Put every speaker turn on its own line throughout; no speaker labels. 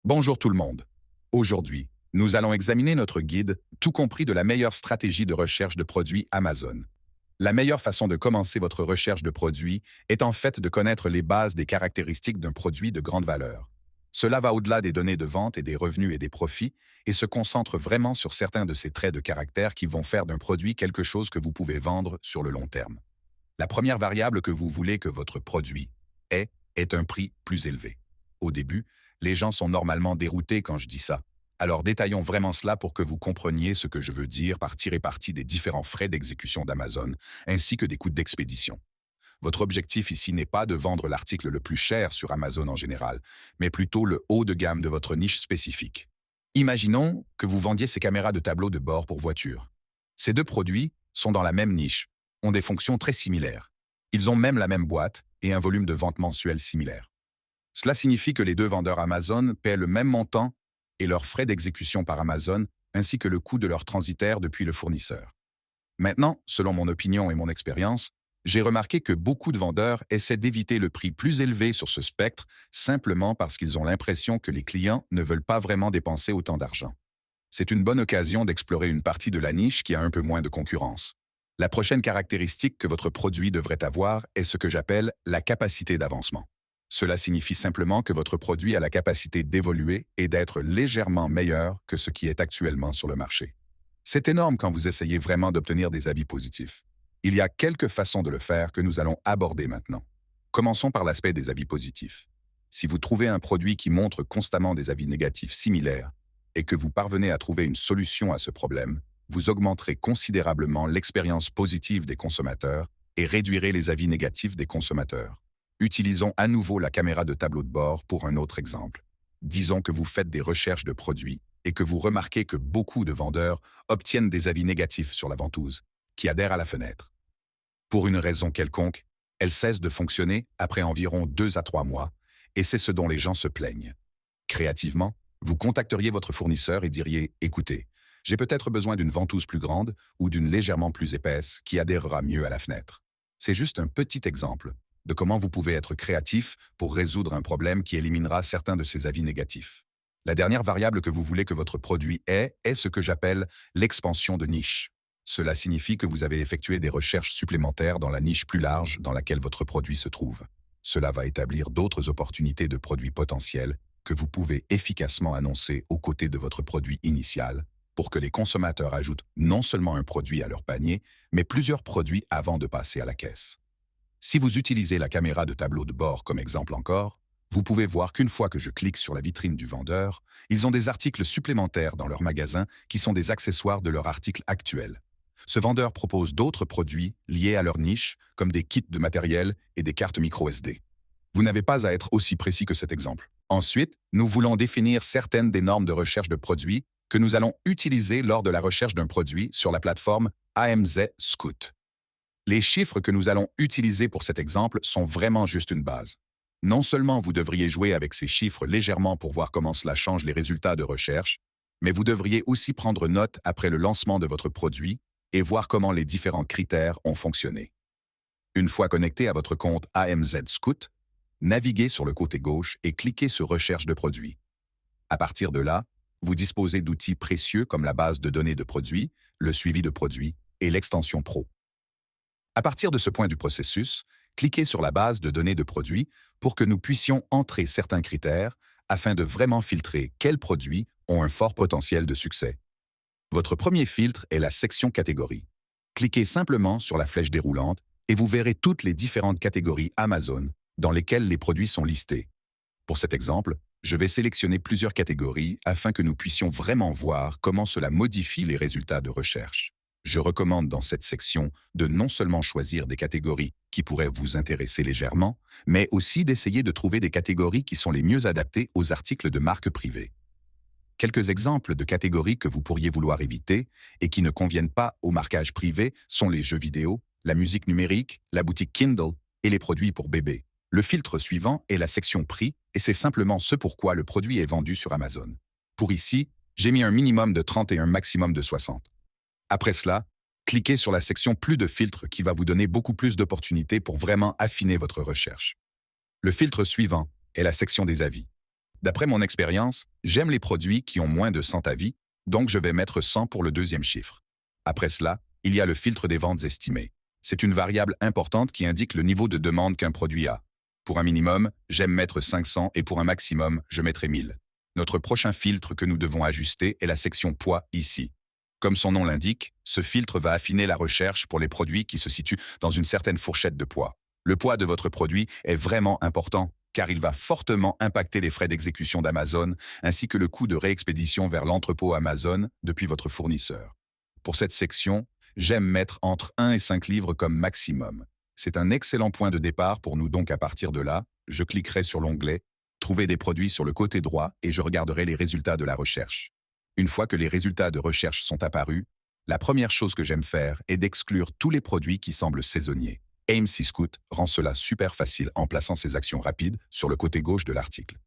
Bonjour tout le monde. Aujourd'hui, nous allons examiner notre guide, tout compris de la meilleure stratégie de recherche de produits Amazon. La meilleure façon de commencer votre recherche de produits est en fait de connaître les bases des caractéristiques d'un produit de grande valeur. Cela va au-delà des données de vente et des revenus et des profits et se concentre vraiment sur certains de ces traits de caractère qui vont faire d'un produit quelque chose que vous pouvez vendre sur le long terme. La première variable que vous voulez que votre produit est un prix plus élevé. Au début, les gens sont normalement déroutés quand je dis ça. Alors détaillons vraiment cela pour que vous compreniez ce que je veux dire par tirer parti des différents frais d'exécution d'Amazon, ainsi que des coûts d'expédition. Votre objectif ici n'est pas de vendre l'article le plus cher sur Amazon en général, mais plutôt le haut de gamme de votre niche spécifique. Imaginons que vous vendiez ces caméras de tableau de bord pour voiture. Ces deux produits sont dans la même niche, ont des fonctions très similaires. Ils ont même la même boîte et un volume de vente mensuel similaire. Cela signifie que les deux vendeurs Amazon paient le même montant et leurs frais d'exécution par Amazon, ainsi que le coût de leur transitaire depuis le fournisseur. Maintenant, selon mon opinion et mon expérience, j'ai remarqué que beaucoup de vendeurs essaient d'éviter le prix plus élevé sur ce spectre simplement parce qu'ils ont l'impression que les clients ne veulent pas vraiment dépenser autant d'argent. C'est une bonne occasion d'explorer une partie de la niche qui a un peu moins de concurrence. La prochaine caractéristique que votre produit devrait avoir est ce que j'appelle la capacité d'avancement. Cela signifie simplement que votre produit a la capacité d'évoluer et d'être légèrement meilleur que ce qui est actuellement sur le marché. C'est énorme quand vous essayez vraiment d'obtenir des avis positifs. Il y a quelques façons de le faire que nous allons aborder maintenant. Commençons par l'aspect des avis positifs. Si vous trouvez un produit qui montre constamment des avis négatifs similaires et que vous parvenez à trouver une solution à ce problème, vous augmenterez considérablement l'expérience positive des consommateurs et réduirez les avis négatifs des consommateurs. Utilisons à nouveau la caméra de tableau de bord pour un autre exemple. Disons que vous faites des recherches de produits et que vous remarquez que beaucoup de vendeurs obtiennent des avis négatifs sur la ventouse, qui adhère à la fenêtre. Pour une raison quelconque, elle cesse de fonctionner après environ 2 à 3 mois, et c'est ce dont les gens se plaignent. Créativement, vous contacteriez votre fournisseur et diriez « Écoutez, j'ai peut-être besoin d'une ventouse plus grande ou d'une légèrement plus épaisse qui adhérera mieux à la fenêtre. » C'est juste un petit exemple de comment vous pouvez être créatif pour résoudre un problème qui éliminera certains de ces avis négatifs. La dernière variable que vous voulez que votre produit ait est ce que j'appelle l'expansion de niche. Cela signifie que vous avez effectué des recherches supplémentaires dans la niche plus large dans laquelle votre produit se trouve. Cela va établir d'autres opportunités de produits potentiels que vous pouvez efficacement annoncer aux côtés de votre produit initial pour que les consommateurs ajoutent non seulement un produit à leur panier, mais plusieurs produits avant de passer à la caisse. Si vous utilisez la caméra de tableau de bord comme exemple encore, vous pouvez voir qu'une fois que je clique sur la vitrine du vendeur, ils ont des articles supplémentaires dans leur magasin qui sont des accessoires de leur article actuel. Ce vendeur propose d'autres produits liés à leur niche, comme des kits de matériel et des cartes micro SD. Vous n'avez pas à être aussi précis que cet exemple. Ensuite, nous voulons définir certaines des normes de recherche de produits que nous allons utiliser lors de la recherche d'un produit sur la plateforme AMZ Scout. Les chiffres que nous allons utiliser pour cet exemple sont vraiment juste une base. Non seulement vous devriez jouer avec ces chiffres légèrement pour voir comment cela change les résultats de recherche, mais vous devriez aussi prendre note après le lancement de votre produit et voir comment les différents critères ont fonctionné. Une fois connecté à votre compte AMZ Scout, naviguez sur le côté gauche et cliquez sur Recherche de produits. À partir de là, vous disposez d'outils précieux comme la base de données de produits, le suivi de produits et l'extension Pro. À partir de ce point du processus, cliquez sur la base de données de produits pour que nous puissions entrer certains critères afin de vraiment filtrer quels produits ont un fort potentiel de succès. Votre premier filtre est la section catégorie. Cliquez simplement sur la flèche déroulante et vous verrez toutes les différentes catégories Amazon dans lesquelles les produits sont listés. Pour cet exemple, je vais sélectionner plusieurs catégories afin que nous puissions vraiment voir comment cela modifie les résultats de recherche. Je recommande dans cette section de non seulement choisir des catégories qui pourraient vous intéresser légèrement, mais aussi d'essayer de trouver des catégories qui sont les mieux adaptées aux articles de marque privée. Quelques exemples de catégories que vous pourriez vouloir éviter et qui ne conviennent pas au marquage privé sont les jeux vidéo, la musique numérique, la boutique Kindle et les produits pour bébés. Le filtre suivant est la section prix et c'est simplement ce pourquoi le produit est vendu sur Amazon. Pour ici, j'ai mis un minimum de 30 et un maximum de 60. Après cela, cliquez sur la section Plus de filtres qui va vous donner beaucoup plus d'opportunités pour vraiment affiner votre recherche. Le filtre suivant est la section des avis. D'après mon expérience, j'aime les produits qui ont moins de 100 avis, donc je vais mettre 100 pour le deuxième chiffre. Après cela, il y a le filtre des ventes estimées. C'est une variable importante qui indique le niveau de demande qu'un produit a. Pour un minimum, j'aime mettre 500 et pour un maximum, je mettrai 1000. Notre prochain filtre que nous devons ajuster est la section poids ici. Comme son nom l'indique, ce filtre va affiner la recherche pour les produits qui se situent dans une certaine fourchette de poids. Le poids de votre produit est vraiment important car il va fortement impacter les frais d'exécution d'Amazon ainsi que le coût de réexpédition vers l'entrepôt Amazon depuis votre fournisseur. Pour cette section, j'aime mettre entre 1 et 5 livres comme maximum. C'est un excellent point de départ pour nous donc à partir de là, je cliquerai sur l'onglet « Trouver des produits » sur le côté droit et je regarderai les résultats de la recherche. Une fois que les résultats de recherche sont apparus, la première chose que j'aime faire est d'exclure tous les produits qui semblent saisonniers. AMC Scout rend cela super facile en plaçant ses actions rapides sur le côté gauche de l'article.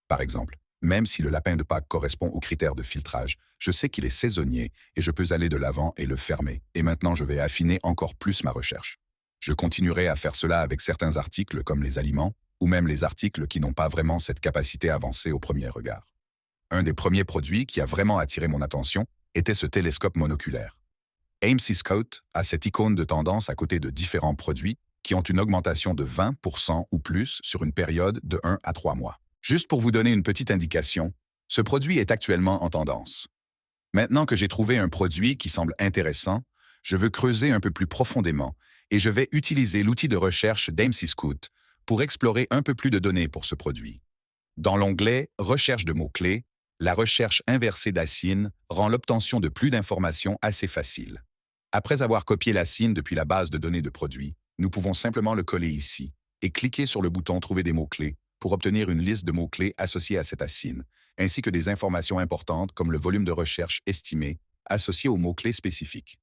Par exemple, même si le lapin de Pâques correspond aux critères de filtrage, je sais qu'il est saisonnier et je peux aller de l'avant et le fermer. Et maintenant, je vais affiner encore plus ma recherche. Je continuerai à faire cela avec certains articles comme les aliments ou même les articles qui n'ont pas vraiment cette capacité avancée au premier regard. Un des premiers produits qui a vraiment attiré mon attention était ce télescope monoculaire. AMC Scout a cette icône de tendance à côté de différents produits qui ont une augmentation de 20% ou plus sur une période de 1 à 3 mois. Juste pour vous donner une petite indication, ce produit est actuellement en tendance. Maintenant que j'ai trouvé un produit qui semble intéressant, je veux creuser un peu plus profondément et je vais utiliser l'outil de recherche d'AMC Scout pour explorer un peu plus de données pour ce produit. Dans l'onglet « Recherche de mots-clés », la recherche inversée d'Asine rend l'obtention de plus d'informations assez facile. Après avoir copié l'Asine depuis la base de données de produits, nous pouvons simplement le coller ici et cliquer sur le bouton « Trouver des mots-clés » pour obtenir une liste de mots-clés associés à cette Asine, ainsi que des informations importantes comme le volume de recherche estimé associé aux mots-clés spécifiques.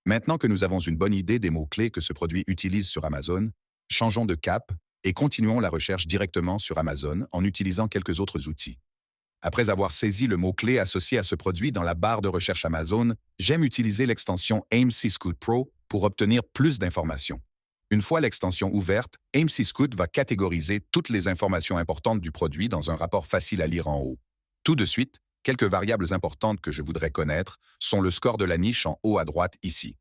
Maintenant que nous avons une bonne idée des mots-clés que ce produit utilise sur Amazon, changeons de cap et continuons la recherche directement sur Amazon en utilisant quelques autres outils. Après avoir saisi le mot-clé associé à ce produit dans la barre de recherche Amazon, j'aime utiliser l'extension AMC Scout Pro pour obtenir plus d'informations. Une fois l'extension ouverte, AMC Scout va catégoriser toutes les informations importantes du produit dans un rapport facile à lire en haut. Tout de suite, quelques variables importantes que je voudrais connaître sont le score de la niche en haut à droite ici.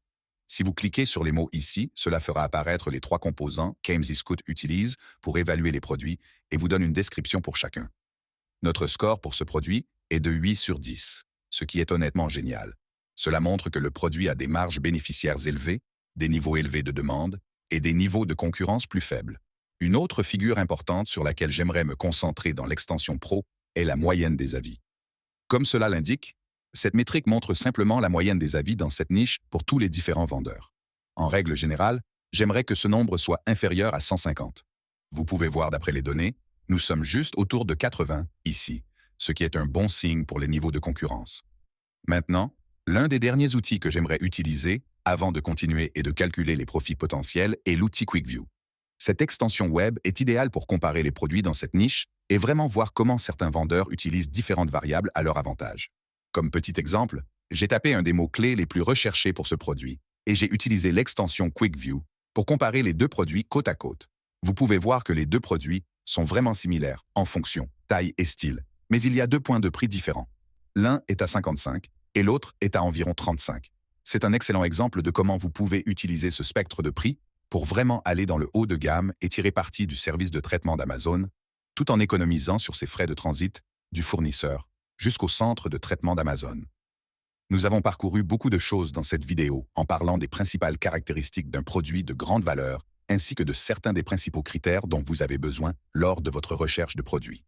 Si vous cliquez sur les mots ici, cela fera apparaître les 3 composants qu'AMC Scout utilise pour évaluer les produits et vous donne une description pour chacun. Notre score pour ce produit est de 8 sur 10, ce qui est honnêtement génial. Cela montre que le produit a des marges bénéficiaires élevées, des niveaux élevés de demande et des niveaux de concurrence plus faibles. Une autre figure importante sur laquelle j'aimerais me concentrer dans l'extension Pro est la moyenne des avis. Comme cela l'indique, cette métrique montre simplement la moyenne des avis dans cette niche pour tous les différents vendeurs. En règle générale, j'aimerais que ce nombre soit inférieur à 150. Vous pouvez voir d'après les données, nous sommes juste autour de 80 ici, ce qui est un bon signe pour les niveaux de concurrence. Maintenant, l'un des derniers outils que j'aimerais utiliser avant de continuer et de calculer les profits potentiels est l'outil QuickView. Cette extension web est idéale pour comparer les produits dans cette niche et vraiment voir comment certains vendeurs utilisent différentes variables à leur avantage. Comme petit exemple, j'ai tapé un des mots-clés les plus recherchés pour ce produit et j'ai utilisé l'extension QuickView pour comparer les deux produits côte à côte. Vous pouvez voir que les deux produits sont vraiment similaires en fonction, taille et style, mais il y a 2 points de prix différents. L'un est à 55 et l'autre est à environ 35. C'est un excellent exemple de comment vous pouvez utiliser ce spectre de prix pour vraiment aller dans le haut de gamme et tirer parti du service de traitement d'Amazon, tout en économisant sur ses frais de transit du fournisseur jusqu'au centre de traitement d'Amazon. Nous avons parcouru beaucoup de choses dans cette vidéo en parlant des principales caractéristiques d'un produit de grande valeur ainsi que de certains des principaux critères dont vous avez besoin lors de votre recherche de produits.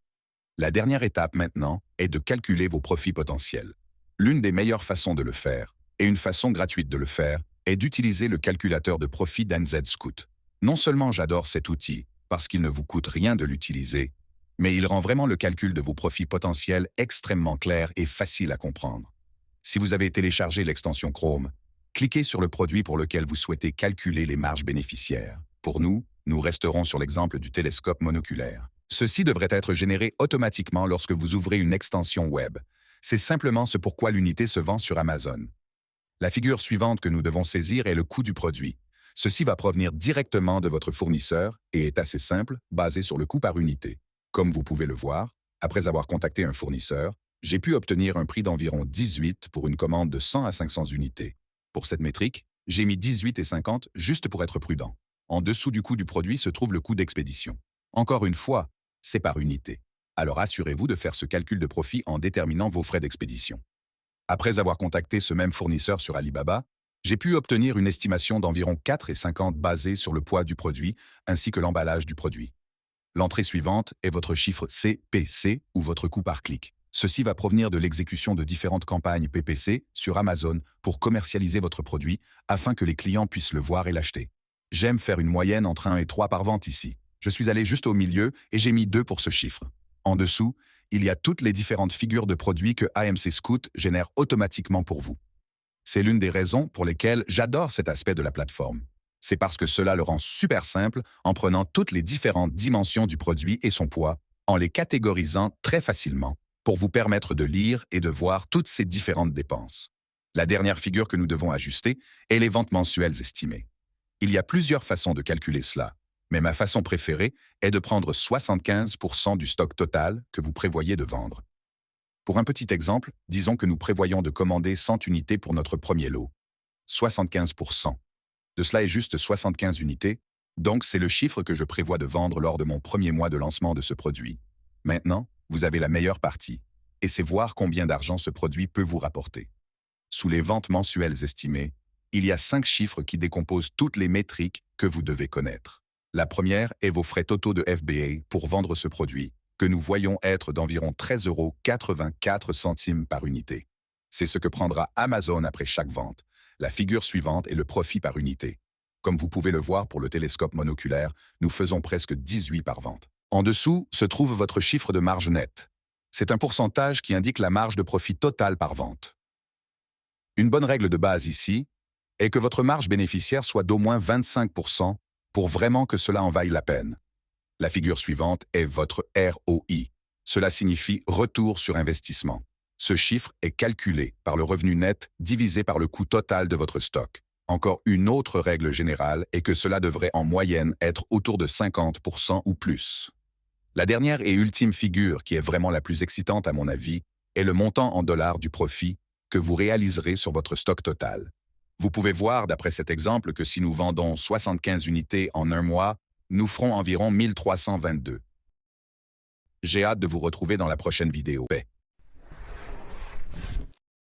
La dernière étape maintenant est de calculer vos profits potentiels. L'une des meilleures façons de le faire, et une façon gratuite de le faire, est d'utiliser le calculateur de profit d'ANZ Scout. Non seulement j'adore cet outil, parce qu'il ne vous coûte rien de l'utiliser, mais il rend vraiment le calcul de vos profits potentiels extrêmement clair et facile à comprendre. Si vous avez téléchargé l'extension Chrome, cliquez sur le produit pour lequel vous souhaitez calculer les marges bénéficiaires. Pour nous, nous resterons sur l'exemple du télescope monoculaire. Ceci devrait être généré automatiquement lorsque vous ouvrez une extension web. C'est simplement ce pourquoi l'unité se vend sur Amazon. La figure suivante que nous devons saisir est le coût du produit. Ceci va provenir directement de votre fournisseur et est assez simple, basé sur le coût par unité. Comme vous pouvez le voir, Après avoir contacté un fournisseur, j'ai pu obtenir un prix d'environ 18 pour une commande de 100 à 500 unités. Pour cette métrique, j'ai mis 18 et 50 juste pour être prudent. En dessous du coût du produit se trouve le coût d'expédition. Encore une fois, c'est par unité. Alors assurez-vous de faire ce calcul de profit en déterminant vos frais d'expédition. Après avoir contacté ce même fournisseur sur Alibaba, j'ai pu obtenir une estimation d'environ 4,50 basée sur le poids du produit ainsi que l'emballage du produit. L'entrée suivante est votre chiffre CPC ou votre coût par clic. Ceci va provenir de l'exécution de différentes campagnes PPC sur Amazon pour commercialiser votre produit afin que les clients puissent le voir et l'acheter. J'aime faire une moyenne entre 1 et 3 par vente ici. Je suis allé juste au milieu et j'ai mis 2 pour ce chiffre. En dessous, il y a toutes les différentes figures de produits que AMC Scout génère automatiquement pour vous. C'est l'une des raisons pour lesquelles j'adore cet aspect de la plateforme. C'est parce que cela le rend super simple en prenant toutes les différentes dimensions du produit et son poids, en les catégorisant très facilement, pour vous permettre de lire et de voir toutes ces différentes dépenses. La dernière figure que nous devons ajuster est les ventes mensuelles estimées. Il y a plusieurs façons de calculer cela, mais ma façon préférée est de prendre 75% du stock total que vous prévoyez de vendre. Pour un petit exemple, disons que nous prévoyons de commander 100 unités pour notre premier lot. 75%. De cela est juste 75 unités, donc c'est le chiffre que je prévois de vendre lors de mon premier mois de lancement de ce produit. Maintenant, vous avez la meilleure partie, et c'est voir combien d'argent ce produit peut vous rapporter. Sous les ventes mensuelles estimées, il y a 5 chiffres qui décomposent toutes les métriques que vous devez connaître. La première est vos frais totaux de FBA pour vendre ce produit, que nous voyons être d'environ 13,84 € par unité. C'est ce que prendra Amazon après chaque vente. La figure suivante est le profit par unité. Comme vous pouvez le voir pour le télescope monoculaire, nous faisons presque 18 par vente. En dessous se trouve votre chiffre de marge nette. C'est un pourcentage qui indique la marge de profit totale par vente. Une bonne règle de base ici est que votre marge bénéficiaire soit d'au moins 25% pour vraiment que cela en vaille la peine. La figure suivante est votre ROI. Cela signifie retour sur investissement. Ce chiffre est calculé par le revenu net divisé par le coût total de votre stock. Encore une autre règle générale est que cela devrait en moyenne être autour de 50% ou plus. La dernière et ultime figure, qui est vraiment la plus excitante à mon avis, est le montant en dollars du profit que vous réaliserez sur votre stock total. Vous pouvez voir d'après cet exemple que si nous vendons 75 unités en un mois, nous ferons environ 1322. J'ai hâte de vous retrouver dans la prochaine vidéo.